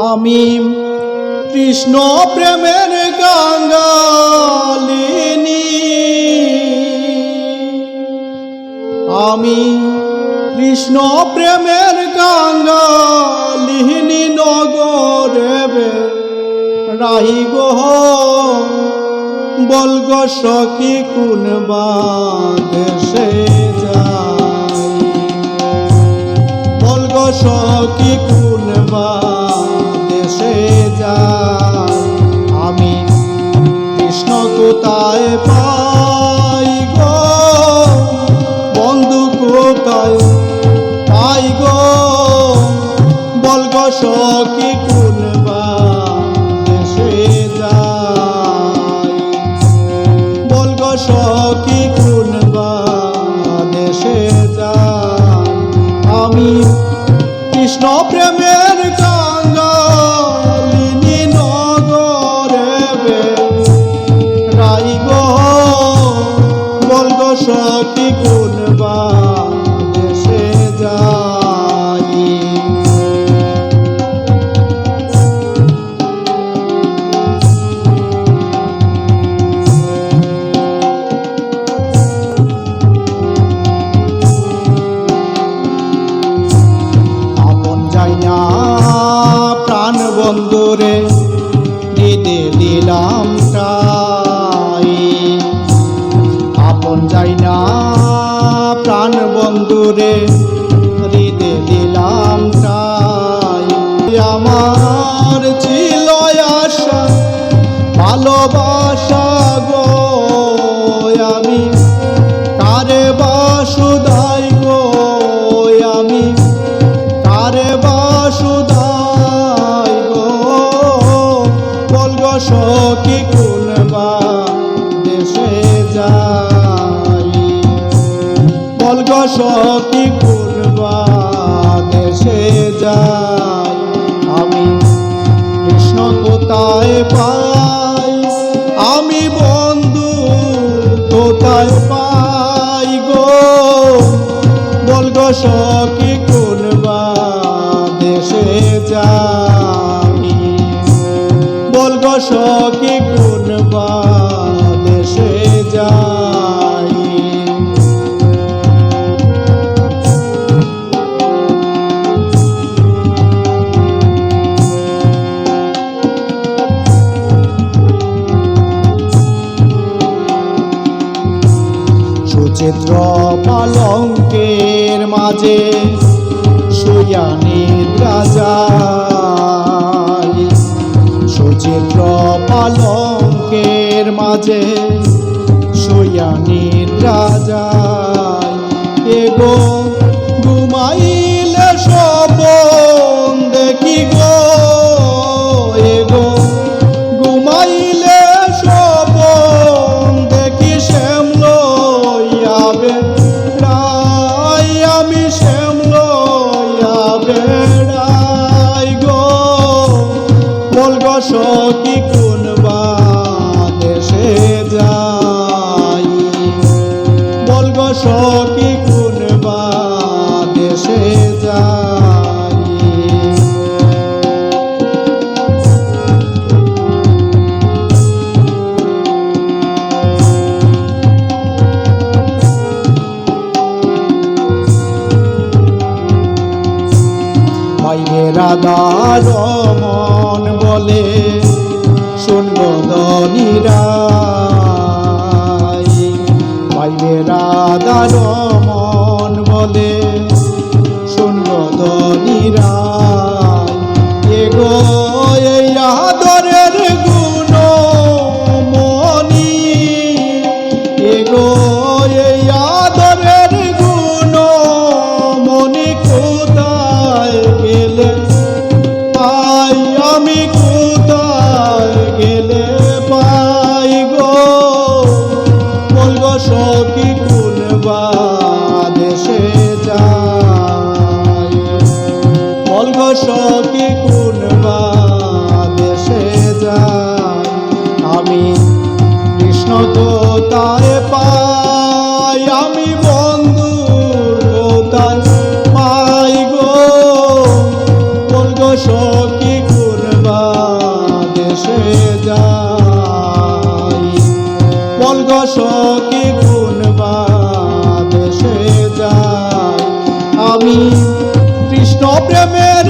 আমি কৃষ্ণ প্রেমের কাঙ্গালিনী, আমি কৃষ্ণ প্রেমের কাঙ্গালিনী নগরে রাহি গো বলগ সখী কোন বাদেশে যাই, বলগ সখী কোন বাদেশে যাই। আমি কৃষ্ণ কোথায় পাই গো বন্ধু কোথায় পাই গো বলগ সখী কোন বাদেশে যাই, বলগ সখী কোন বাদেশে যাই। আমি কৃষ্ণ প্রেমের কাঙ্গালিনী নগরে রাই গো বলগ সখী কোন বাদেশে যাই। প্রাণ বন্ধুরে দিতে দিলাম তাই, আপন যাই না প্রাণ বন্ধুরে দিতে দিলাম তাই। আমার ছিল আশা ভালোবাসা গো, আমি কারে বাসুদাই গো, আমি কারে বাসুদাই গো বলগ সখী কোন বাদেশে যাই, বলগ সখী কোন বাদেশে যাই। আমি কৃষ্ণ কোথায় পাই, আমি বন্ধু কোথায় পাই গো বলগ সখী কোন বাদেশে যাই, বলগ সখী কোন বাদেশে যাই। সুচিত্র পালঙ্কের মাঝে শুইয়া নিদ্রা যায়, সুচিত্র পালঙ্কের মাঝে শুইয়া নিদ্রা যায়। এগো ঘুমাইলে স্বপন দেখি গো, এগো ঘুমাইলে স্বপন দেখি শ্যাম লইয়া বেড়াই, আমি শ্যাম লইয়া বেড়াই গো বলগ সখী কোন বাদেশে যাই, বলগ সখী কোন বাদেশে যাই। পাইবে রাধার মন বলে শুনব দনিরাই, পাইবে রাধার মন বলে শুনব দনিরাই। এগো এই আদরের গুণ মনি, এগো এই আদরের গুণ মনি কোথায় গেলে পাই, আমি কোথায় গেলে পাই গো বলগ সখী কোন বাদেশে যাই, বলগ সখী কোন বাদেশে যাই। আমি কৃষ্ণ কোথায় পাই, আমি বন্ধু কোথায় পাই গো সখী। দেশে যাই বল গো সখী কোন বা দেশে যাই আমি কৃষ্ণ প্রেমের